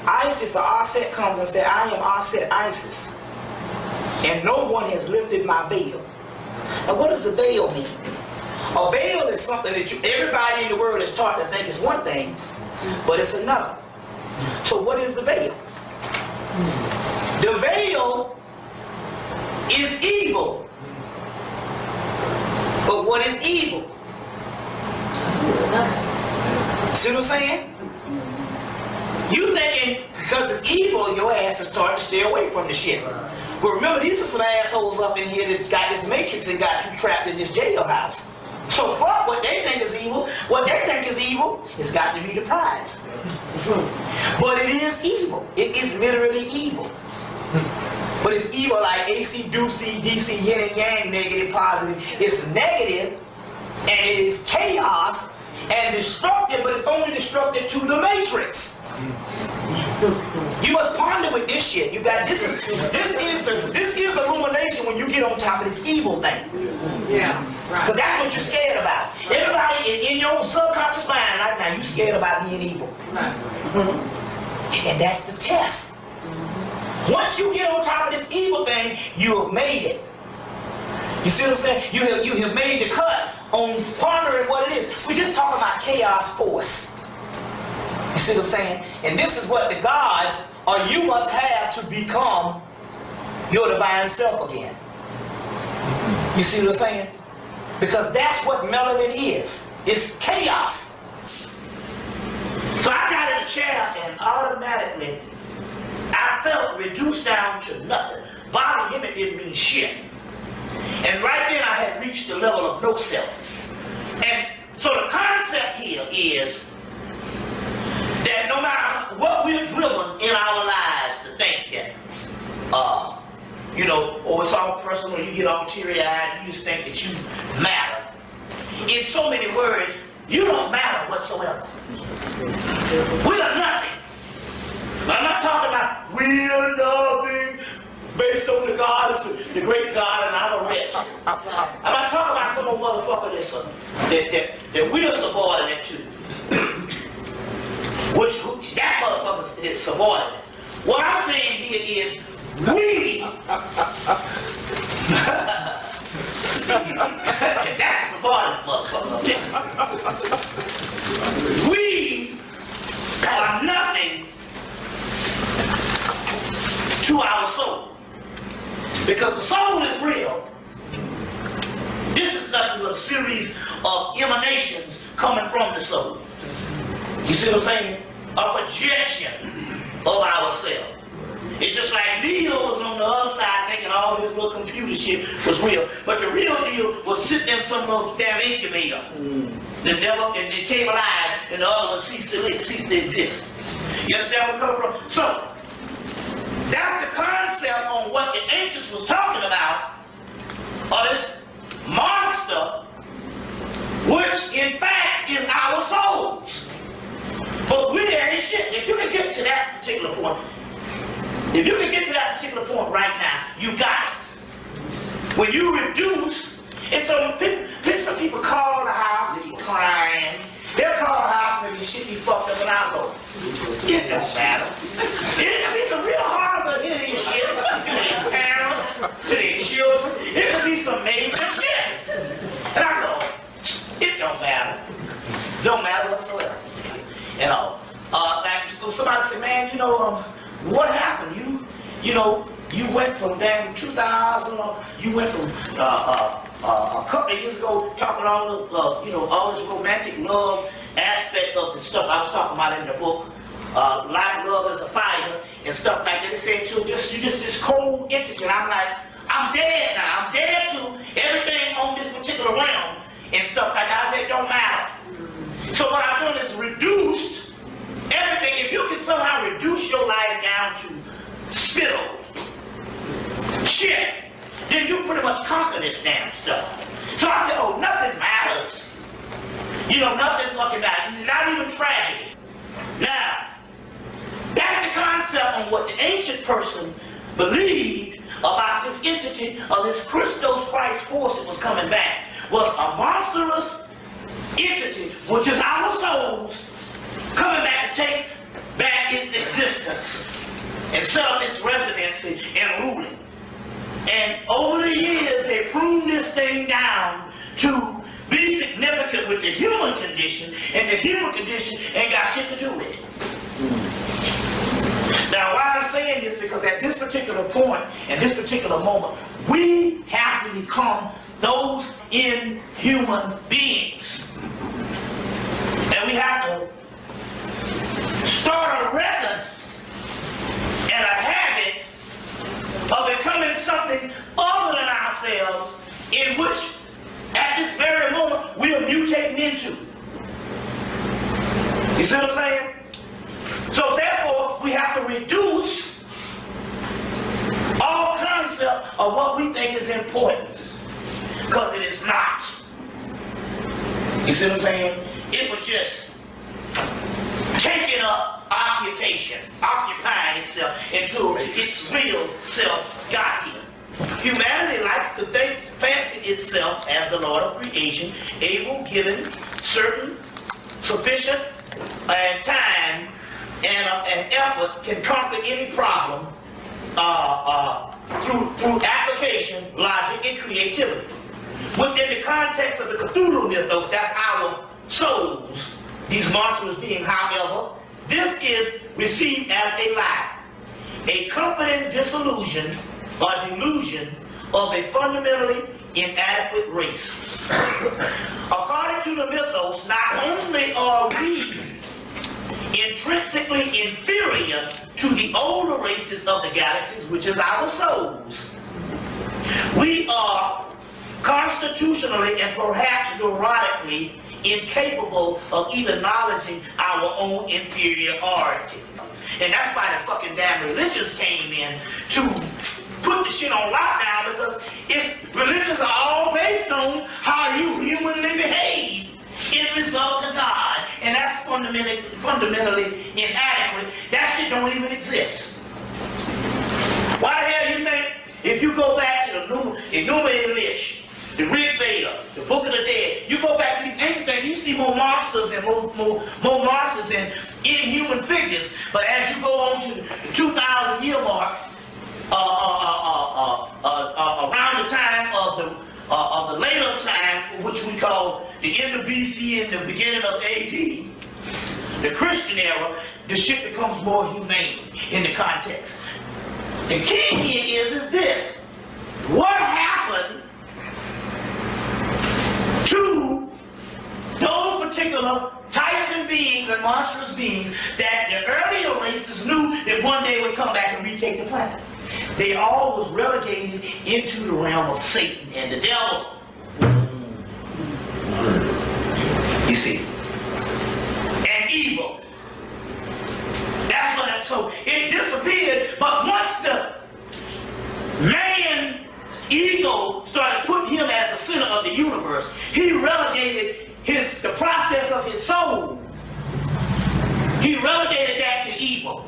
Isis or Aset comes and says, I am Aset Isis, and no one has lifted my veil. Now what does the veil mean? A veil is something that everybody in the world is taught to think is one thing, but it's another. So what is the veil? The veil is evil. But what is evil? See what I'm saying? You thinking because it's evil, your ass is starting to stay away from the shit. But remember, these are some assholes up in here that's got this matrix and got you trapped in this jailhouse. So fuck what they think is evil. What they think is evil, it's got to be the prize. But it is evil. It is literally evil. But it's evil like AC, DC, yin and yang, negative, positive. It's negative, and it is chaos and destructive, but it's only destructive to the matrix. You must ponder with this shit. You got this is illumination when you get on top of this evil thing. Yeah, right. Because that's what you're scared about. Everybody in your subconscious mind right now, you scared about being evil. Right. And that's the test. Once you get on top of this evil thing, you have made it. You see what I'm saying? You have made the cut on pondering what it is. We're just talking about chaos force. You see what I'm saying? And this is what the gods, or you must have to become your divine self again. You see what I'm saying? Because that's what melanin is. It's chaos. So I got in a chair and automatically I felt reduced down to nothing. BobbyHemmitt didn't mean shit. And right then I had reached the level of no self. And so the concept here is that no matter what we're driven in our lives to think that, you know, or it's all personal, you get all teary-eyed, you just think that you matter. In so many words, you don't matter whatsoever. We are nothing. I'm not talking about we are nothing based on the God, the great God, and I'm a wretch. I'm not talking about some old motherfucker that we are subordinate to. Which that motherfucker is subordinate. What I'm saying here is we that's a subordinate motherfucker. We are nothing to our soul. Because the soul is real. This is nothing but a series of emanations coming from the soul. You see what I'm saying? A projection of ourselves. It's just like Neil was on the other side thinking all his little computer shit was real. But the real deal was sitting in some little damn incubator. That never and it came alive and the other one ceased to exist. You understand where I'm coming from? So that's the concept on what the ancients was talking about, of this monster, which in fact is our souls. But we ain't shit. If you can get to that particular point, right now, you got it. When you reduce, and so some people call the house, they be crying. They'll call the house and the shit be fucked up and I'll go, it don't matter. It can be some real horrible hideous shit to their parents, to their children. It can be some major shit. And I go, it don't matter. Don't matter whatsoever. You know, like somebody said, man, you know, what happened? You know, you went from damn 2000, you went from a couple of years ago talking all the, you know, all this romantic love aspect of the stuff I was talking about in the book, like love as a fire and stuff like that. They said to you just this cold entity. And I'm like, I'm dead now. I'm dead to everything on this particular realm and stuff like that. I said, it don't matter. So what I'm doing is reduced everything. If you can somehow reduce your life down to spittle, shit, then you pretty much conquer this damn stuff. So I said, oh, nothing matters. You know, nothing fucking matters. Not even tragedy. Now, that's the concept on what the ancient person believed about this entity of this Christos Christ force that was coming back. Was a monstrous entity, which is our souls, coming back to take back its existence. and set up its residency and ruling. And over the years, they pruned this thing down to be significant with the human condition, and the human condition ain't got shit to do with it. Now, why I'm saying this, because at this particular point, at this particular moment, we have to become those inhuman beings. And we have to start a record and a habit of becoming something other than ourselves, in which at this very moment we are mutating into. You see what I'm saying? So therefore we have to reduce all concept of what we think is important, because it is not. You see what I'm saying? It was just taking up occupation, occupying itself until its real self got here. Humanity likes to fancy itself as the Lord of creation, able, given, certain, sufficient, and time and effort can conquer any problem through application, logic, and creativity. Within the context of the Cthulhu mythos, that's our souls, these monstrous beings. However, this is received as a lie, a comforting disillusion or delusion of a fundamentally inadequate race. According to the mythos, not only are we intrinsically inferior to the older races of the galaxies, which is our souls, we are constitutionally and perhaps neurotically incapable of even acknowledging our own inferiority. And that's why the fucking damn religions came in to put the shit on lockdown, because religions are all based on how you humanly behave in result to God. And that's fundamentally inadequate. That shit don't even exist. Why the hell you think, if you go back to the Enuma Elish, the Rig Veda, the Book of the Dead, you go back to these ancient things, you see more monsters and more monsters and inhuman figures. But as you go on to the 2,000-year mark, around the time of the later time, which we call the end of BC and the beginning of AD, the Christian era, the shit becomes more humane in the context. The key here is this: what happened to those particular Titan beings and monstrous beings that the earlier races knew that one day would come back and retake the planet? They all was relegated into the realm of Satan and the devil. You see? And evil. That's what so it disappeared, but once the man ego started putting him at the center of the universe, he relegated the process of his soul. He relegated that to evil.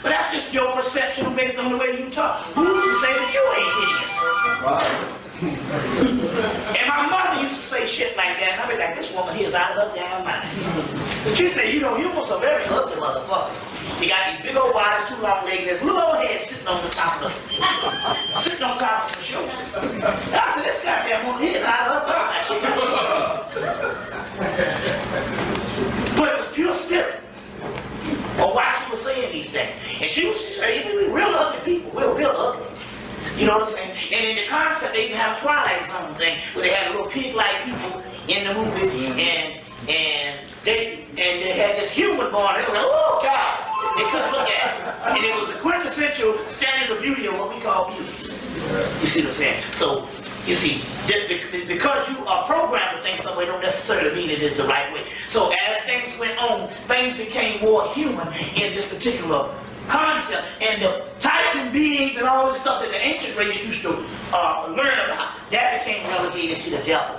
But that's just your perception based on the way you talk. Who's to say that you ain't hideous? Wow. And my mother used to say shit like that, and I'd be like, this woman here is out of her damn mind. She said, you know, humans are very ugly motherfuckers. He got these big old bodies, too long legs, there's little old head sitting on the top of them. Sitting on top of some shoulders. And I said, this goddamn woman here is out of her mind. She but it was pure spirit. Or why she was saying these things. And she said, we're real ugly people. We're real ugly. You know what I'm saying? And in the concept, they even have Twilight Zone thing, where they had little pig-like people in the movie, and they had this human born. They was like, oh God! They couldn't look at it. And it was the quintessential standard of beauty of what we call beauty. You see what I'm saying? So, you see, because you are programmed to think some way don't necessarily mean it is the right way. So as things went on, things became more human in this particular concept. And the Titan beings and all this stuff that the ancient race used to learn about, that became relegated to the devil.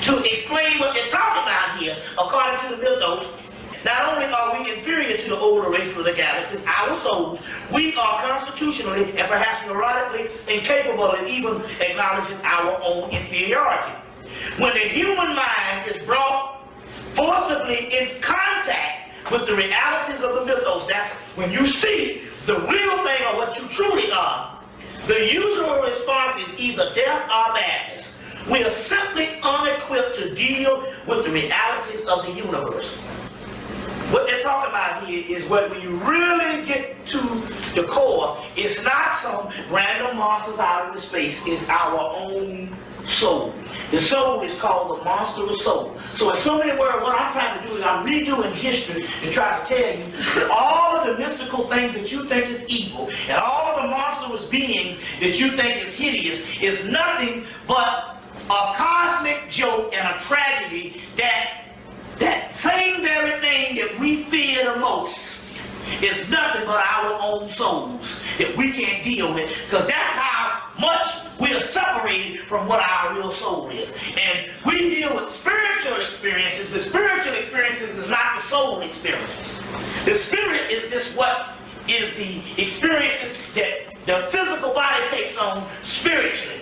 To explain what they're talking about here, according to the mythos, not only are we inferior to the older races of the galaxies, our souls, we are constitutionally and perhaps neurotically incapable of even acknowledging our own inferiority. When the human mind is brought forcibly in contact with the realities of the mythos, that's when you see the real thing or what you truly are, the usual response is either death or madness. We are simply unequipped to deal with the realities of the universe. What they're talking about here is what, when you really get to the core, it's not some random monsters out of the space, it's our own soul. The soul is called the monstrous soul. So in so many words, what I'm trying to do is I'm redoing history to try to tell you that all of the mystical things that you think is evil and all of the monstrous beings that you think is hideous is nothing but a cosmic joke and a tragedy that same very thing that we fear the most is nothing but our own souls that we can't deal with, because that's how much we are separated from what our real soul is. And we deal with spiritual experiences, but spiritual experiences is not the soul experience. The spirit is just what is the experiences that the physical body takes on spiritually.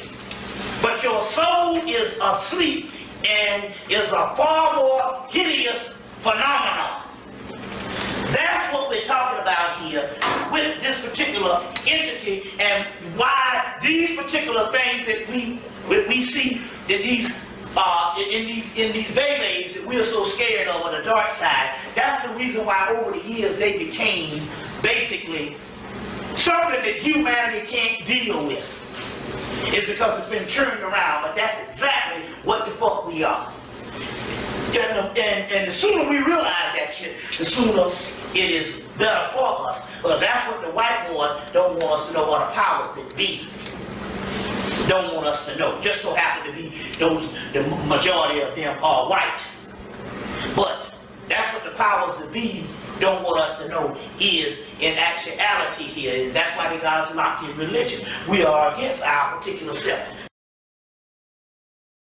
But your soul is asleep and is a far more hideous phenomenon. That's what we're talking about here with this particular entity, and why these particular things that we see that in these babies that we're so scared of on the dark side. That's the reason why over the years they became basically something that humanity can't deal with. It's because it's been turned around, but that's exactly what the fuck we are. And the sooner we realize that shit, the sooner it is better for us. Well, that's what the white boy don't want us to know, or the powers that be don't want us to know. Just so happen to be the majority of them are white. But that's what the powers that be don't want us to know is in actuality here. That's why they got us locked in religion. We are against our particular self.